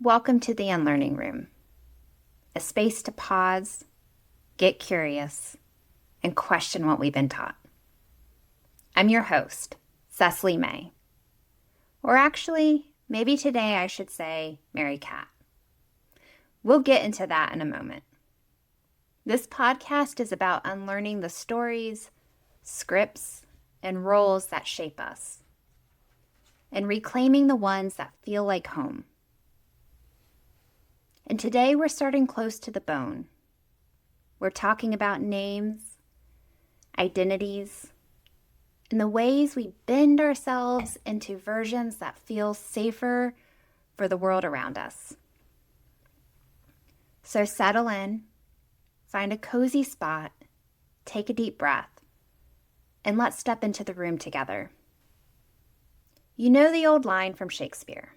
Welcome to the Unlearning Room, a space to pause, get curious, and question what we've been taught. I'm your host, Cecily May. Or actually, maybe today I should say Mary Cat. We'll get into that in a moment. This podcast is about unlearning the stories, scripts, and roles that shape us, and reclaiming the ones that feel like home. And today we're starting close to the bone. We're talking about names, identities, and the ways we bend ourselves into versions that feel safer for the world around us. So settle in, find a cozy spot, take a deep breath, and let's step into the room together. You know the old line from Shakespeare,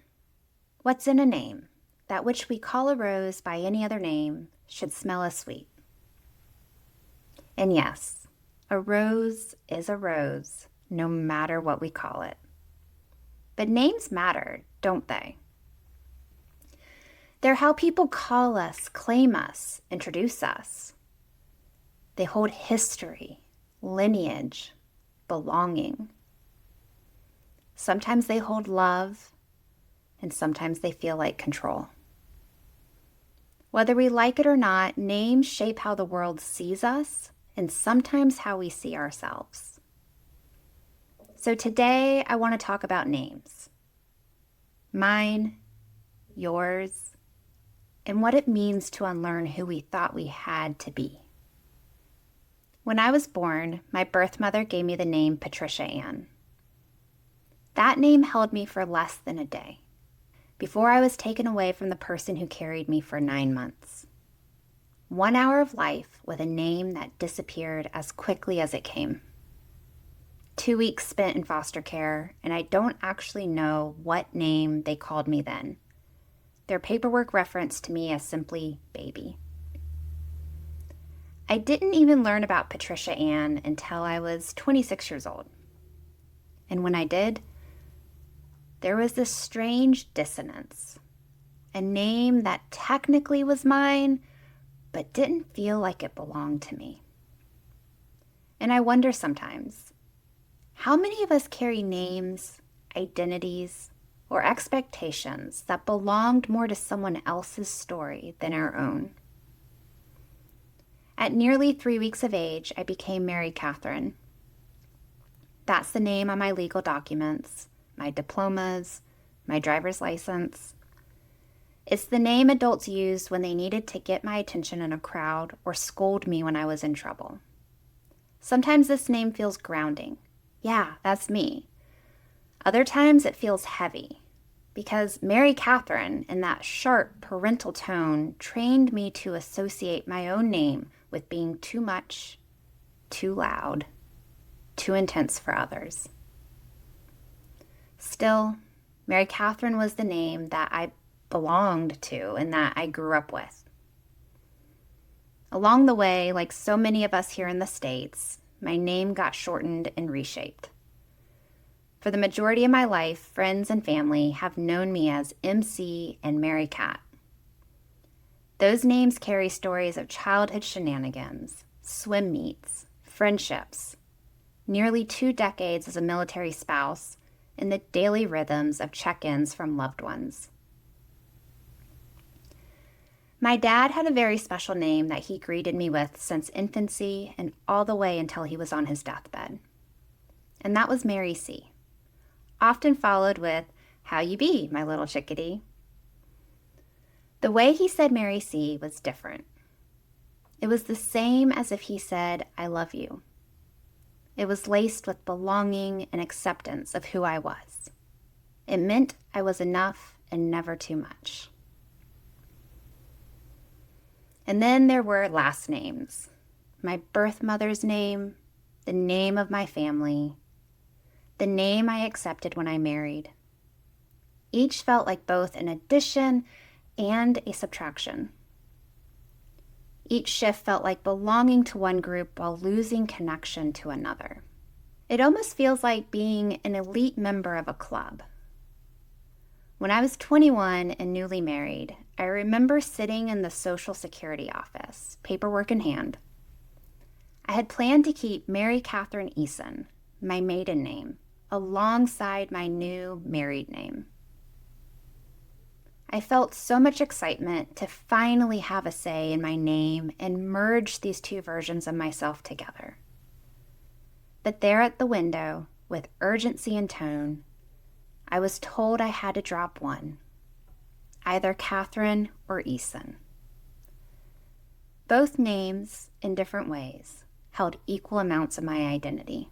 "What's in a name? That which we call a rose by any other name should smell as sweet." And yes, a rose is a rose, no matter what we call it. But names matter, don't they? They're how people call us, claim us, introduce us. They hold history, lineage, belonging. Sometimes they hold love, and sometimes they feel like control. Whether we like it or not, names shape how the world sees us and sometimes how we see ourselves. So today I want to talk about names. Mine, yours, and what it means to unlearn who we thought we had to be. When I was born, my birth mother gave me the name Patricia Ann. That name held me for less than a day, before I was taken away from the person who carried me for 9 months. 1 hour of life with a name that disappeared as quickly as it came. 2 weeks spent in foster care, and I don't actually know what name they called me then. Their paperwork referenced to me as simply baby. I didn't even learn about Patricia Ann until I was 26 years old. And when I did, there was this strange dissonance. A name that technically was mine, but didn't feel like it belonged to me. And I wonder sometimes, how many of us carry names, identities, or expectations that belonged more to someone else's story than our own? At nearly 3 weeks of age, I became Mary Catherine. That's the name on my legal documents, my diplomas, my driver's license. It's the name adults used when they needed to get my attention in a crowd or scold me when I was in trouble. Sometimes this name feels grounding. Yeah, that's me. Other times it feels heavy, because Mary Catherine, in that sharp parental tone, trained me to associate my own name with being too much, too loud, too intense for others. Still, Mary Catherine was the name that I belonged to and that I grew up with. Along the way, like so many of us here in the States, my name got shortened and reshaped. For the majority of my life, friends and family have known me as MC and Mary Cat. Those names carry stories of childhood shenanigans, swim meets, friendships, nearly 2 decades as a military spouse, and the daily rhythms of check-ins from loved ones. My dad had a very special name that he greeted me with since infancy and all the way until he was on his deathbed. And that was Mary C., often followed with, "How you be, my little chickadee?" The way he said Mary C. was different. It was the same as if he said, "I love you." It was laced with belonging and acceptance of who I was. It meant I was enough and never too much. And then there were last names. My birth mother's name, the name of my family, the name I accepted when I married. Each felt like both an addition and a subtraction. Each shift felt like belonging to one group while losing connection to another. It almost feels like being an elite member of a club. When I was 21 and newly married, I remember sitting in the Social Security office, paperwork in hand. I had planned to keep Mary Catherine Eason, my maiden name, alongside my new married name. I felt so much excitement to finally have a say in my name and merge these two versions of myself together. But there at the window, with urgency in tone, I was told I had to drop one, either Catherine or Eason. Both names, in different ways, held equal amounts of my identity.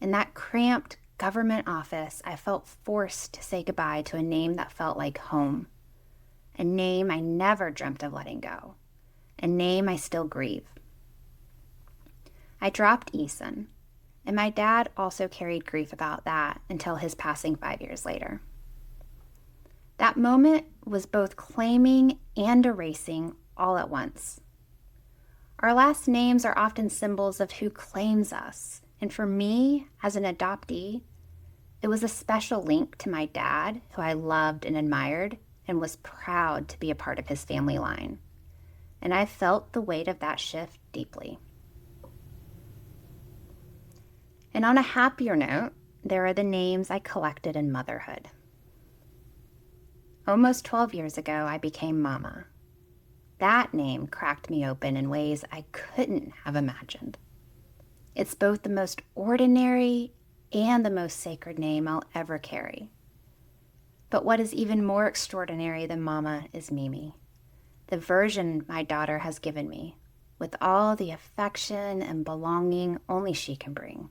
In that cramped government office, I felt forced to say goodbye to a name that felt like home, a name I never dreamt of letting go, a name I still grieve. I dropped Eason, and my dad also carried grief about that until his passing 5 years later. That moment was both claiming and erasing all at once. Our last names are often symbols of who claims us, and for me, as an adoptee, it was a special link to my dad, who I loved and admired and was proud to be a part of his family line. And I felt the weight of that shift deeply. And on a happier note, there are the names I collected in motherhood. Almost 12 years ago, I became Mama. That name cracked me open in ways I couldn't have imagined. It's both the most ordinary and the most sacred name I'll ever carry. But what is even more extraordinary than Mama is Mimi, the version my daughter has given me, with all the affection and belonging only she can bring.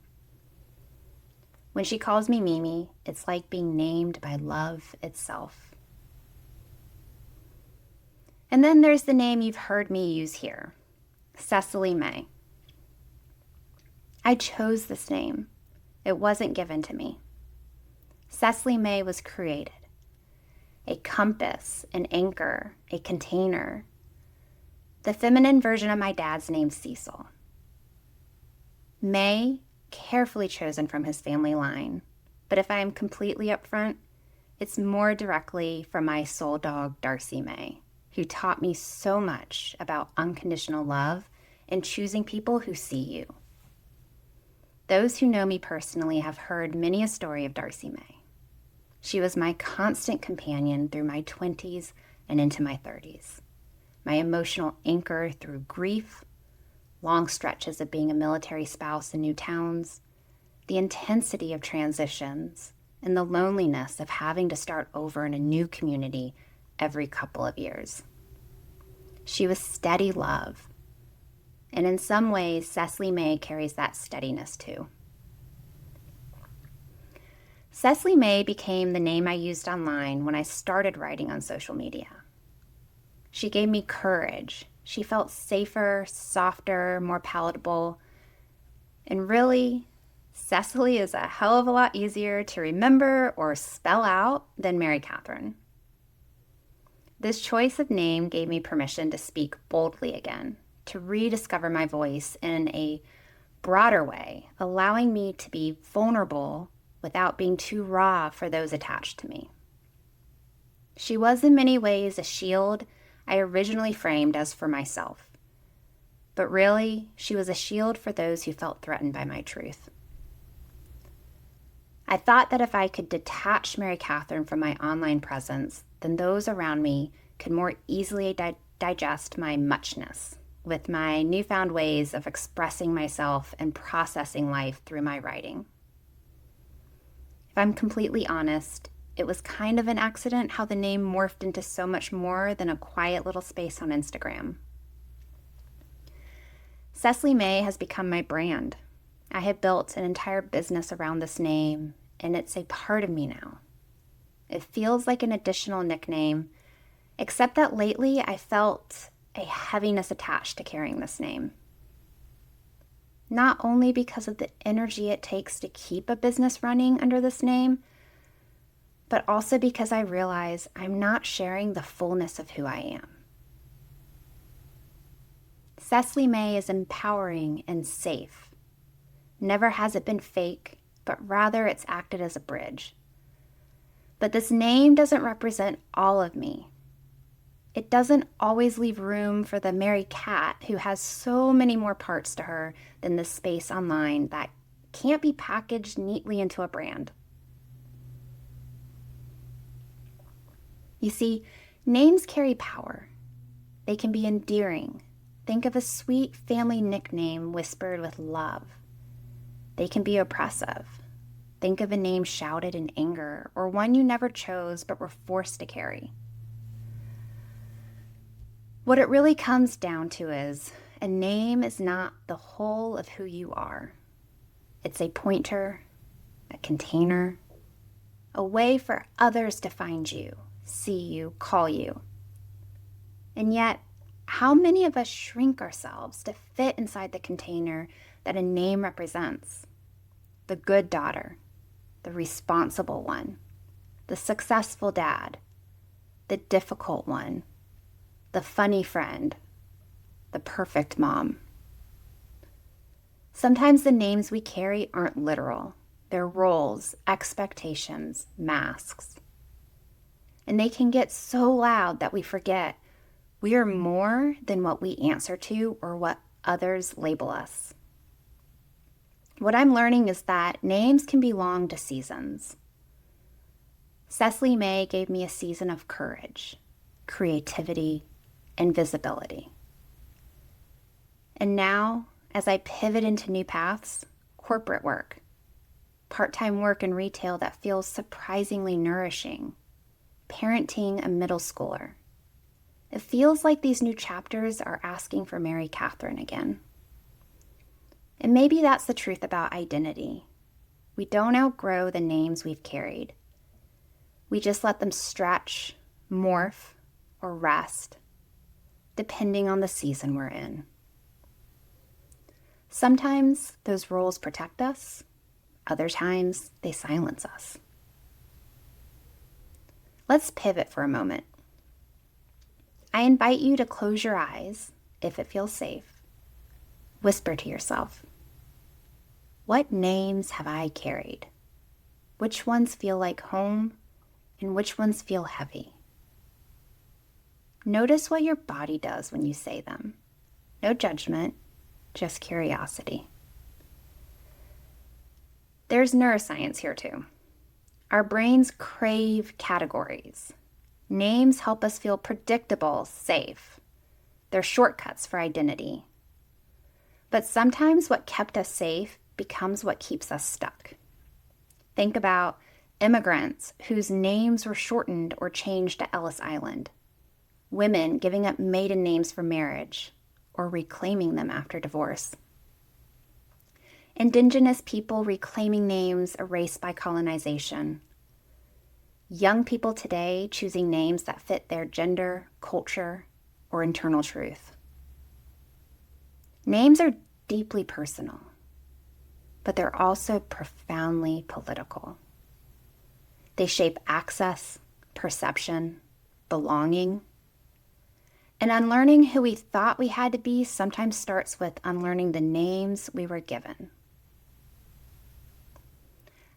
When she calls me Mimi, it's like being named by love itself. And then there's the name you've heard me use here, Cecily May. I chose this name. It wasn't given to me. Cecily May was created. A compass, an anchor, a container. The feminine version of my dad's name, Cecil. May, carefully chosen from his family line. But if I am completely upfront, it's more directly from my soul dog, Darcy May, who taught me so much about unconditional love and choosing people who see you. Those who know me personally have heard many a story of Darcy May. She was my constant companion through my 20s and into my 30s, my emotional anchor through grief, long stretches of being a military spouse in new towns, the intensity of transitions, and the loneliness of having to start over in a new community every couple of years. She was steady love, and in some ways, Cecily May carries that steadiness too. Cecily May became the name I used online when I started writing on social media. She gave me courage. She felt safer, softer, more palatable. And really, Cecily is a hell of a lot easier to remember or spell out than Mary Catherine. This choice of name gave me permission to speak boldly again, to rediscover my voice in a broader way, allowing me to be vulnerable without being too raw for those attached to me. She was in many ways a shield I originally framed as for myself. But really, she was a shield for those who felt threatened by my truth. I thought that if I could detach Mary Catherine from my online presence, then those around me could more easily digest my muchness with my newfound ways of expressing myself and processing life through my writing. If I'm completely honest, it was kind of an accident how the name morphed into so much more than a quiet little space on Instagram. Cecily May has become my brand. I have built an entire business around this name, and it's a part of me now. It feels like an additional nickname, except that lately I felt a heaviness attached to carrying this name. Not only because of the energy it takes to keep a business running under this name, but also because I realize I'm not sharing the fullness of who I am. Cecily May is empowering and safe. Never has it been fake, but rather it's acted as a bridge. But this name doesn't represent all of me. It doesn't always leave room for the Mary Cat who has so many more parts to her than the space online that can't be packaged neatly into a brand. You see, names carry power. They can be endearing. Think of a sweet family nickname whispered with love. They can be oppressive. Think of a name shouted in anger, or one you never chose but were forced to carry. What it really comes down to is a name is not the whole of who you are. It's a pointer, a container, a way for others to find you, see you, call you. And yet, how many of us shrink ourselves to fit inside the container that a name represents? The good daughter, the responsible one, the successful dad, the difficult one, the funny friend, the perfect mom. Sometimes the names we carry aren't literal. They're roles, expectations, masks. And they can get so loud that we forget we are more than what we answer to or what others label us. What I'm learning is that names can belong to seasons. Cecily May gave me a season of courage, creativity, and visibility. And now, as I pivot into new paths, corporate work, part-time work in retail that feels surprisingly nourishing, parenting a middle schooler, it feels like these new chapters are asking for Mary Catherine again. And maybe that's the truth about identity. We don't outgrow the names we've carried. We just let them stretch, morph, or rest, depending on the season we're in. Sometimes those roles protect us. Other times they silence us. Let's pivot for a moment. I invite you to close your eyes, if it feels safe. Whisper to yourself, what names have I carried? Which ones feel like home, and which ones feel heavy? Notice what your body does when you say them. No judgment, just curiosity. There's neuroscience here too. Our brains crave categories. Names help us feel predictable, safe. They're shortcuts for identity. But sometimes what kept us safe becomes what keeps us stuck. Think about immigrants whose names were shortened or changed to Ellis Island. Women giving up maiden names for marriage or reclaiming them after divorce. Indigenous people reclaiming names erased by colonization. Young people today choosing names that fit their gender, culture, or internal truth. Names are deeply personal, but they're also profoundly political. They shape access, perception, belonging. And unlearning who we thought we had to be sometimes starts with unlearning the names we were given.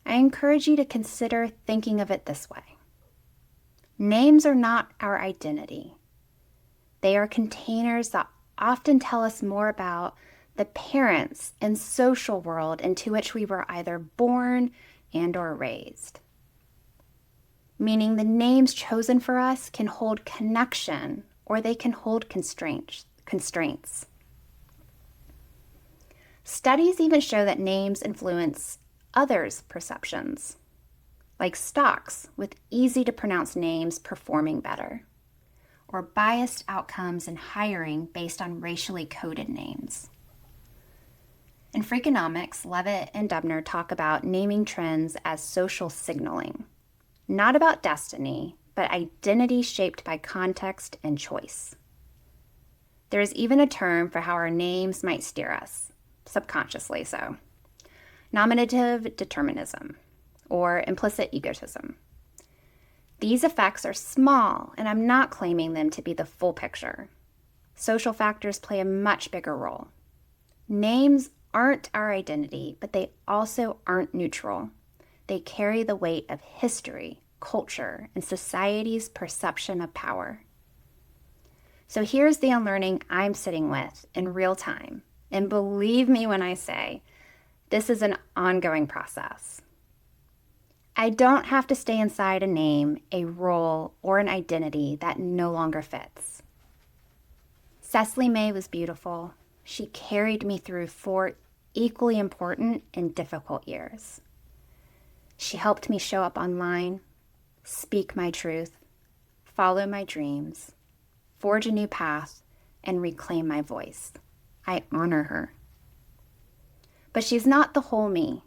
I encourage you to consider thinking of it this way. Names are not our identity. They are containers that often tell us more about the parents and social world into which we were either born and or raised. Meaning the names chosen for us can hold connection or they can hold constraints. Studies even show that names influence others' perceptions, like stocks with easy-to-pronounce names performing better, or biased outcomes in hiring based on racially coded names. In Freakonomics, Levitt and Dubner talk about naming trends as social signaling, not about destiny, but identity shaped by context and choice. There is even a term for how our names might steer us, subconsciously so. Nominative determinism, or implicit egotism. These effects are small, and I'm not claiming them to be the full picture. Social factors play a much bigger role. Names aren't our identity, but they also aren't neutral. They carry the weight of history, culture, and society's perception of power. So here's the unlearning I'm sitting with in real time. And believe me when I say, this is an ongoing process. I don't have to stay inside a name, a role, or an identity that no longer fits. Cecily May was beautiful. She carried me through 4 equally important and difficult years. She helped me show up online, speak my truth, follow my dreams, forge a new path, and reclaim my voice. I honor her. But she's not the whole me.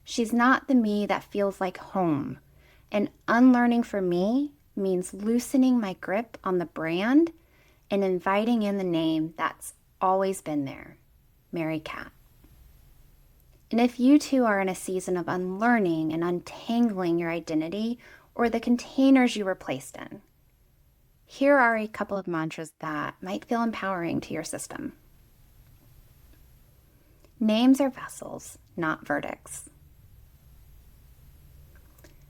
She's not the me that feels like home. And unlearning for me means loosening my grip on the brand and inviting in the name that's always been there, Mary Cat. And if you too are in a season of unlearning and untangling your identity or the containers you were placed in, here are a couple of mantras that might feel empowering to your system. Names are vessels, not verdicts.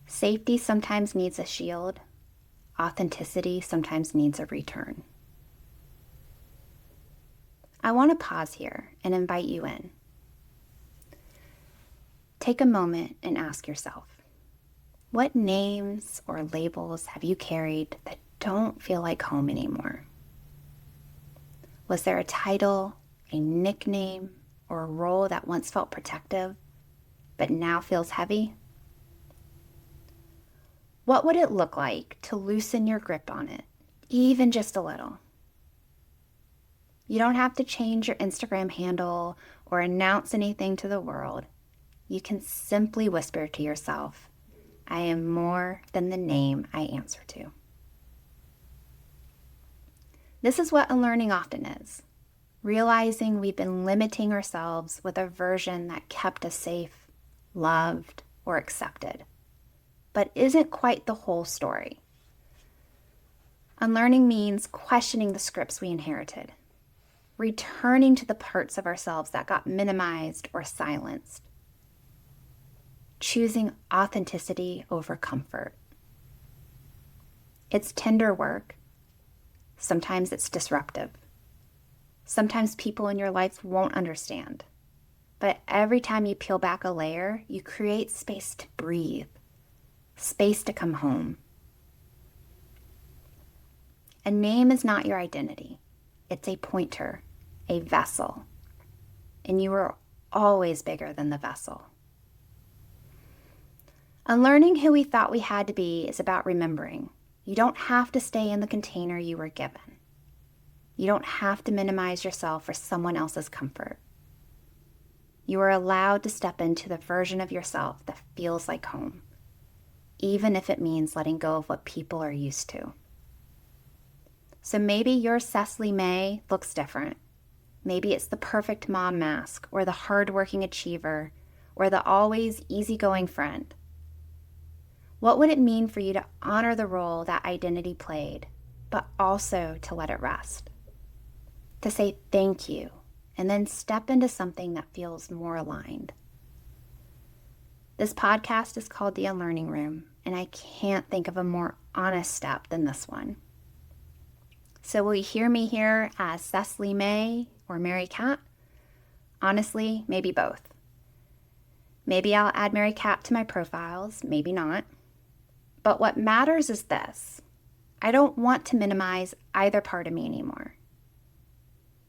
Safety sometimes needs a shield. Authenticity sometimes needs a return. I want to pause here and invite you in. Take a moment and ask yourself, what names or labels have you carried that don't feel like home anymore? Was there a title, a nickname, or a role that once felt protective, but now feels heavy? What would it look like to loosen your grip on it, even just a little? You don't have to change your Instagram handle or announce anything to the world. You can simply whisper to yourself, I am more than the name I answer to. This is what unlearning often is, realizing we've been limiting ourselves with a version that kept us safe, loved, or accepted, but isn't quite the whole story. Unlearning means questioning the scripts we inherited, returning to the parts of ourselves that got minimized or silenced, choosing authenticity over comfort. It's tender work. Sometimes it's disruptive. Sometimes people in your life won't understand. But every time you peel back a layer, you create space to breathe, space to come home. A name is not your identity. It's a pointer, a vessel. And you are always bigger than the vessel. Unlearning who we thought we had to be is about remembering. You don't have to stay in the container you were given. You don't have to minimize yourself for someone else's comfort. You are allowed to step into the version of yourself that feels like home, even if it means letting go of what people are used to. So maybe your Cecily May looks different. Maybe it's the perfect mom mask, or the hardworking achiever, or the always easygoing friend. What would it mean for you to honor the role that identity played, but also to let it rest? To say thank you, and then step into something that feels more aligned. This podcast is called The Unlearning Room, and I can't think of a more honest step than this one. So will you hear me here as Cecily May or Mary Cat? Honestly, maybe both. Maybe I'll add Mary Cat to my profiles, maybe not. But what matters is this. I don't want to minimize either part of me anymore.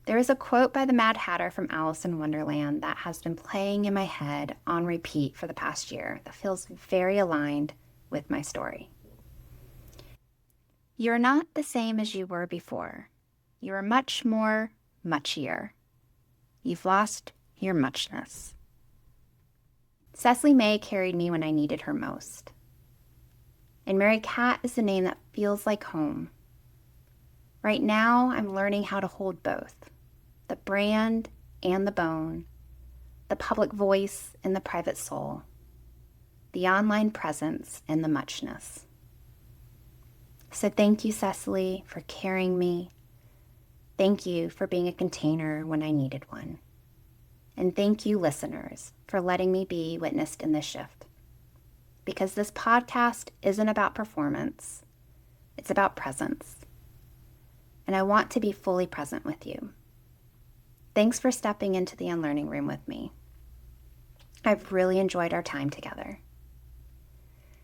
There is a quote by the Mad Hatter from Alice in Wonderland that has been playing in my head on repeat for the past year that feels very aligned with my story. You're not the same as you were before. You are much more muchier. You've lost your muchness. Cecily May carried me when I needed her most. And Mary Cat is the name that feels like home. Right now, I'm learning how to hold both, the brand and the bone, the public voice and the private soul, the online presence and the muchness. So thank you, Cecily, for carrying me. Thank you for being a container when I needed one. And thank you, listeners, for letting me be witnessed in this shift. because this podcast isn't about performance. It's about presence. And I want to be fully present with you. Thanks for stepping into the Unlearning Room with me. I've really enjoyed our time together.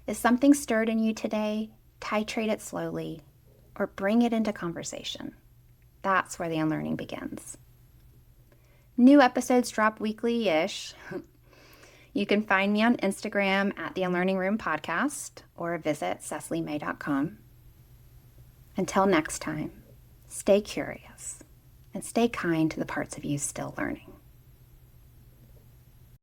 If something stirred in you today, titrate it slowly or bring it into conversation. That's where the unlearning begins. New episodes drop weekly-ish. You can find me on Instagram at the Unlearning Room Podcast or visit CecilyMay.com. Until next time, stay curious and stay kind to the parts of you still learning.